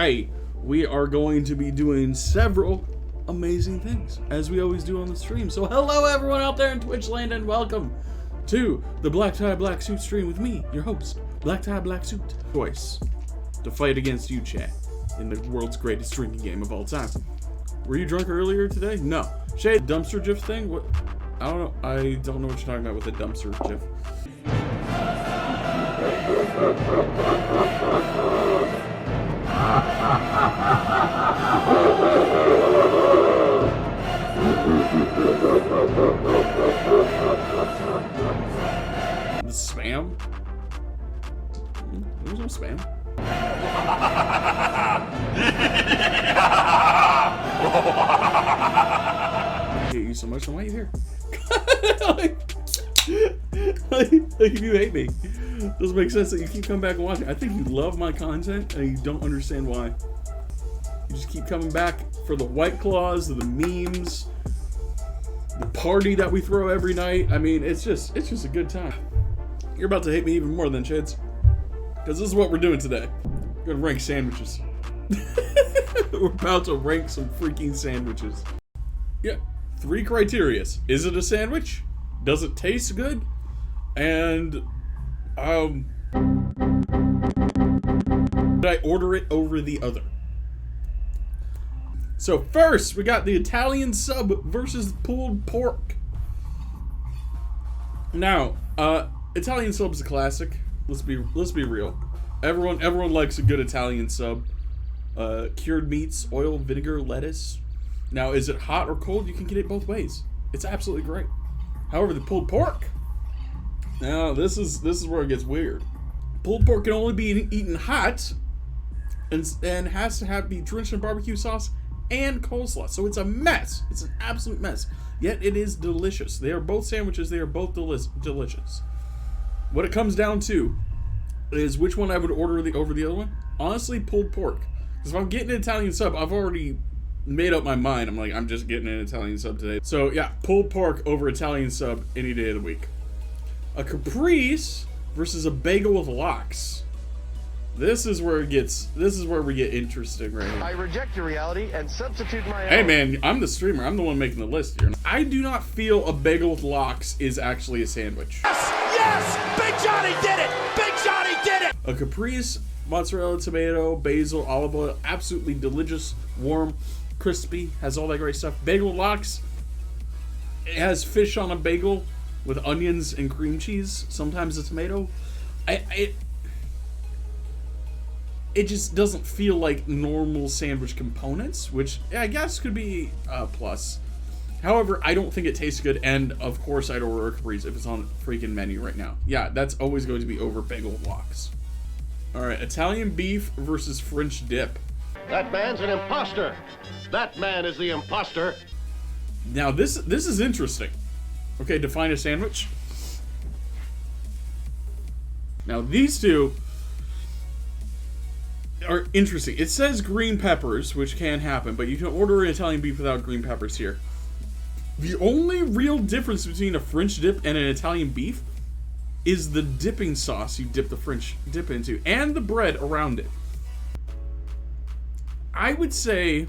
Today, we are going to be doing several amazing things, as we always do on the stream. So hello everyone out there in Twitch land, and welcome to the Black Tie Black Suit stream with me, your host, Black Tie Black Suit. Choice to fight against you, chat, in the world's greatest drinking game of all time. Were you drunk earlier today? No. Shay, dumpster GIF thing? What? I don't know. I don't know what you're talking about with the dumpster GIF. The spam? There's no spam. I hate you so much, and why are you here? like you hate me. Doesn't make sense that you keep coming back and watching. I think you love my content and you don't understand why. You just keep coming back for the White Claws, the memes, the party that we throw every night. I mean, it's just a good time. You're about to hate me even more than Chids, because this is what we're doing today. We're gonna rank sandwiches. We're about to rank some freaking sandwiches. Yeah, 3 criterias. Is it a sandwich? Does it taste good? And did I order it over the other? So first, we got the Italian sub versus pulled pork. Now, Italian sub's a classic. Let's be real. Everyone likes a good Italian sub. Cured meats, oil, vinegar, lettuce. Now, is it hot or cold? You can get it both ways. It's absolutely great. However, the pulled pork, now this is where it gets weird. Pulled pork can only be eaten hot, and has to be drenched in barbecue sauce and coleslaw. So it's a mess. It's an absolute mess. Yet it is delicious. They are both sandwiches. They are both delicious. What it comes down to is which one I would order over the other one. Honestly, pulled pork. Because if I'm getting an Italian sub, I've already made up my mind. I'm like, I'm just getting an Italian sub today. So yeah, pulled pork over Italian sub any day of the week. A caprese versus a bagel with lox. This is where we get interesting right here. I reject your reality and substitute my own. Hey man, I'm the streamer. I'm the one making the list here. I do not feel a bagel with lox is actually a sandwich. Yes! Big Johnny did it! Big Johnny did it! A caprese, mozzarella, tomato, basil, olive oil, absolutely delicious, warm, crispy, has all that great stuff. Bagel lox, it has fish on a bagel with onions and cream cheese, sometimes a tomato. It just doesn't feel like normal sandwich components, which I guess could be a plus. However, I don't think it tastes good, and of course I'd order a caprese if it's on the freaking menu right now. Yeah, that's always going to be over bagel lox. Alright, Italian beef versus French dip. That man's an imposter. That man is the imposter. Now this is interesting. Okay, define a sandwich. Now these two are interesting. It says green peppers, which can happen, but you can order an Italian beef without green peppers here. The only real difference between a French dip and an Italian beef is the dipping sauce you dip the French dip into, and the bread around it. I would say,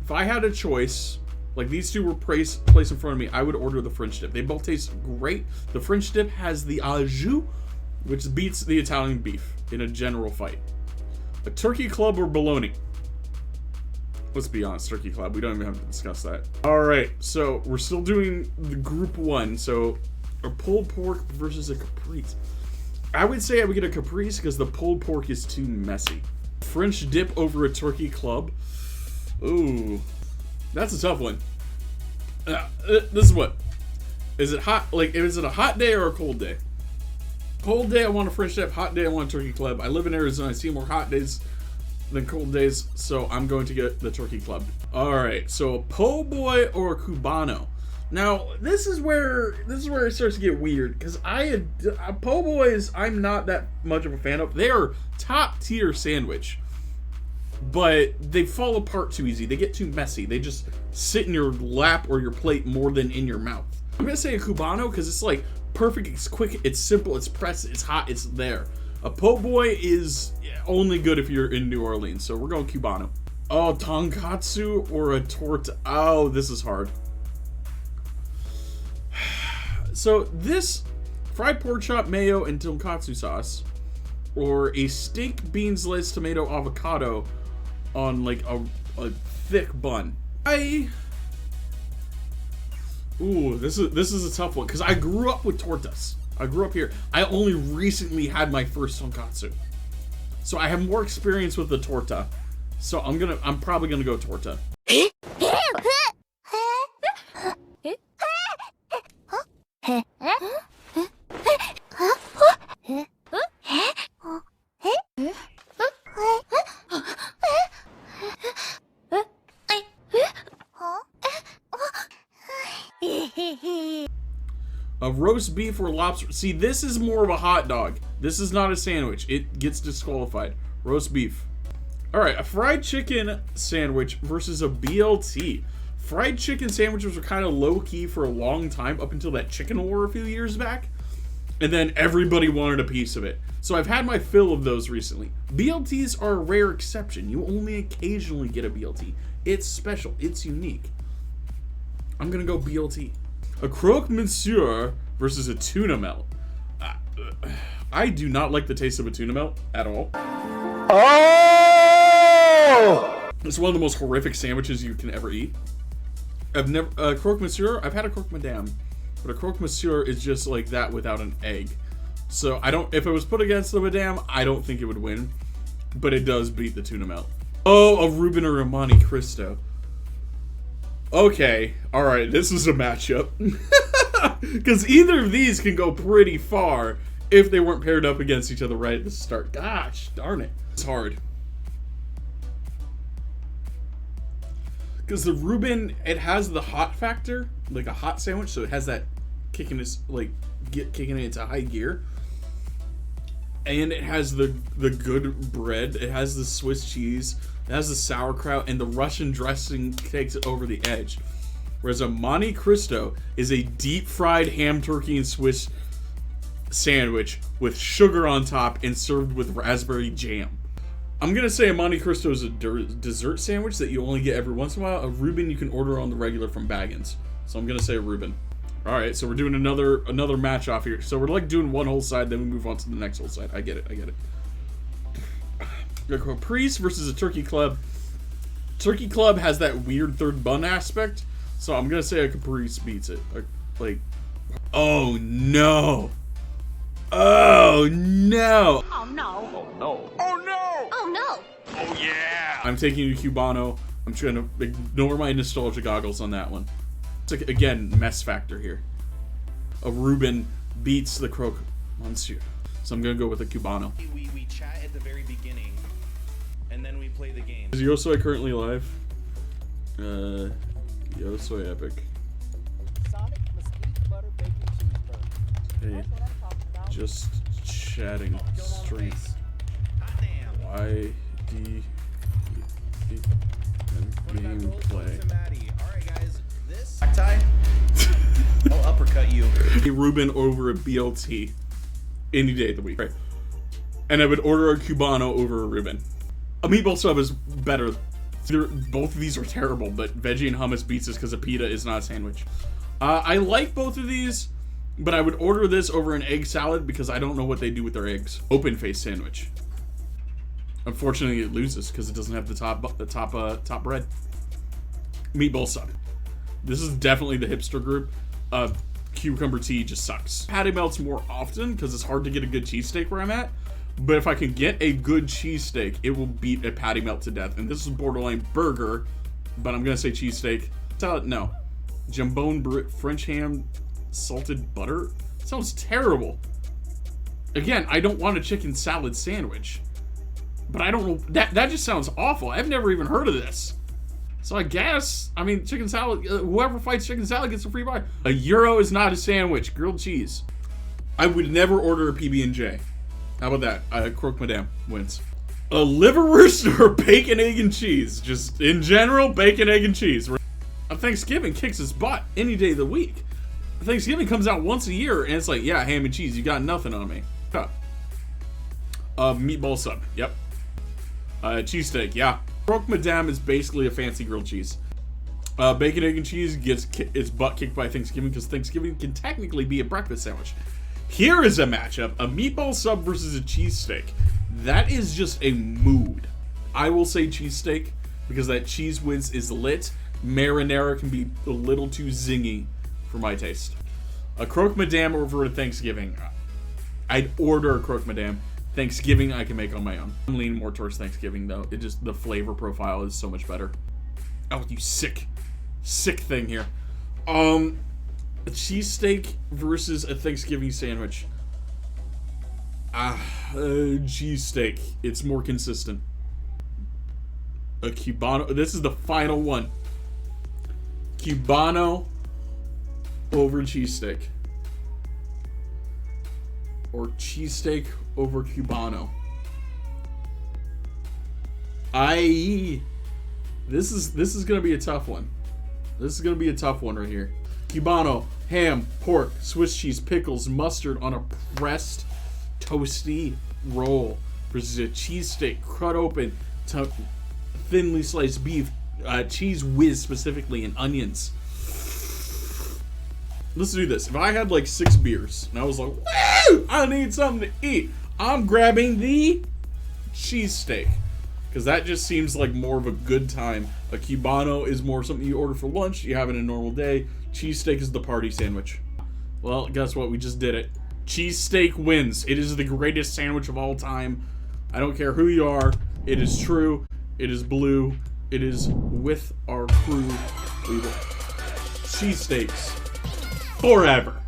if I had a choice, like these two were placed in front of me, I would order the French dip. They both taste great. The French dip has the au jus, which beats the Italian beef in a general fight. A turkey club or bologna? Let's be honest, turkey club. We don't even have to discuss that. Alright, so we're still doing the group 1. So, a pulled pork versus a caprese. I would say I would get a caprese because the pulled pork is too messy. French dip over a turkey club. Ooh, that's a tough one. This is what. Is it hot? Like, is it a hot day or a cold day? Cold day, I want a French dip. Hot day, I want a turkey club. I live in Arizona. I see more hot days than cold days, so I'm going to get the turkey club. Alright, so a po' boy or a cubano. Now, this is where it starts to get weird, because po' boys, I'm not that much of a fan of. They are top tier sandwich, but they fall apart too easy. They get too messy. They just sit in your lap or your plate more than in your mouth. I'm gonna say a cubano because it's like perfect, it's quick, it's simple, it's pressed, it's hot, it's there. A po' boy is only good if you're in New Orleans, so we're going Cubano. Oh, tonkatsu or a torta. Oh, this is hard. So this fried pork chop, mayo, and tonkatsu sauce, or a steak, beans, lettuce, tomato, avocado on like a thick bun. Ooh, this is a tough one because I grew up with tortas. I grew up here. I only recently had my first tonkatsu, so I have more experience with the torta. So I'm probably gonna go torta. A roast beef or lobster. See, this is more of a hot dog. This is not a sandwich. It gets disqualified. Roast beef. Alright, a fried chicken sandwich versus a BLT. Fried chicken sandwiches were kind of low-key for a long time, up until that chicken war a few years back. And then everybody wanted a piece of it. So I've had my fill of those recently. BLTs are a rare exception. You only occasionally get a BLT. It's special. It's unique. I'm gonna go BLT. A croque monsieur versus a tuna melt. I do not like the taste of a tuna melt at all. Oh! It's one of the most horrific sandwiches you can ever eat. I've never croque monsieur. I've had a croque madame, but a croque monsieur is just like that without an egg. So I don't. If it was put against the madame, I don't think it would win, but it does beat the tuna melt. Oh, a Reuben or a Monte Cristo. Okay, all right. This is a matchup because either of these can go pretty far if they weren't paired up against each other right at the start. Gosh, darn it, it's hard. Because the Reuben, it has the hot factor, like a hot sandwich, so it has that kicking it into high gear. And it has the good bread. It has the Swiss cheese. It has the sauerkraut, and the Russian dressing takes it over the edge. Whereas a Monte Cristo is a deep fried ham, turkey, and Swiss sandwich with sugar on top and served with raspberry jam. I'm gonna say a Monte Cristo is a dessert sandwich that you only get every once in a while. A Reuben you can order on the regular from Baggins. So I'm gonna say a Reuben. All right, so we're doing another match off here. So we're like doing one whole side, then we move on to the next whole side. I get it. A Caprice versus a Turkey Club. Turkey Club has that weird third bun aspect, so I'm gonna say a Caprice beats it. Oh no! Oh no! Oh no. Oh no. Oh no. Oh no. Oh yeah. I'm taking a Cubano. I'm trying to ignore my nostalgia goggles on that one. It's like, again, mess factor here. A Reuben beats the croque monsieur. So I'm gonna go with a Cubano. We chat at the very beginning, and then we play the game. Is Yosoi currently live? Yosoi Epic. Sonic mesquite butter bacon cheeseburger. Hey, That's what I'm talking about. just chatting stream. Hot damn. YD gameplay. Alright guys, this tie. I'll uppercut you. A Reuben over a BLT any day of the week. Right. And I would order a Cubano over a Reuben. A meatball sub is better. Both of these are terrible, but veggie and hummus beats this because a pita is not a sandwich. I like both of these, but I would order this over an egg salad because I don't know what they do with their eggs. Open face sandwich. Unfortunately, it loses because it doesn't have the top bread. Meatball sub. This is definitely the hipster group. Cucumber tea just sucks. Patty melts more often because it's hard to get a good cheesesteak where I'm at. But if I can get a good cheesesteak, it will beat a patty melt to death. And this is borderline burger, but I'm gonna say cheesesteak. Salad, no. Jambone French ham, salted butter. Sounds terrible. Again, I don't want a chicken salad sandwich, but I don't know. That just sounds awful. I've never even heard of this. So I guess, I mean, chicken salad. Whoever fights chicken salad gets a free buy. A gyro is not a sandwich. Grilled cheese. I would never order a PB&J. How about that? Croque Madame wins. A liverwurst or bacon, egg, and cheese? Just in general, bacon, egg, and cheese. Thanksgiving kicks its butt any day of the week. Thanksgiving comes out once a year, and it's like, yeah, ham and cheese. You got nothing on me. Meatball sub. Yep. Cheesesteak. Yeah. Croque Madame is basically a fancy grilled cheese. Bacon, egg, and cheese gets its butt kicked by Thanksgiving because Thanksgiving can technically be a breakfast sandwich. Here is a matchup: a meatball sub versus a cheesesteak. That is just a mood. I will say cheesesteak because that cheese whiz is lit. Marinara can be a little too zingy for my taste. A Croque Madame over at Thanksgiving. I'd order a Croque Madame. Thanksgiving I can make on my own. I'm leaning more towards Thanksgiving though. It just, the flavor profile is so much better. Oh, you sick thing here. A cheesesteak versus a Thanksgiving sandwich. Cheesesteak. It's more consistent. A Cubano. This is the final one. Cubano over cheesesteak. Or cheesesteak over Cubano. This is gonna be a tough one. This is gonna be a tough one right here. Cubano, ham, pork, Swiss cheese, pickles, mustard on a pressed, toasty roll versus a cheesesteak cut open, thinly sliced beef, cheese whiz specifically, and onions. Let's do this. If I had like 6 beers and I was like, woo, I need something to eat, I'm grabbing the cheesesteak. Because that just seems like more of a good time. A Cubano is more something you order for lunch, you have it in a normal day. Cheesesteak is the party sandwich. Well, guess what? We just did it. Cheesesteak wins. It is the greatest sandwich of all time. I don't care who you are. It is true. It is blue. It is with our crew. We will. Cheesesteaks. Forever.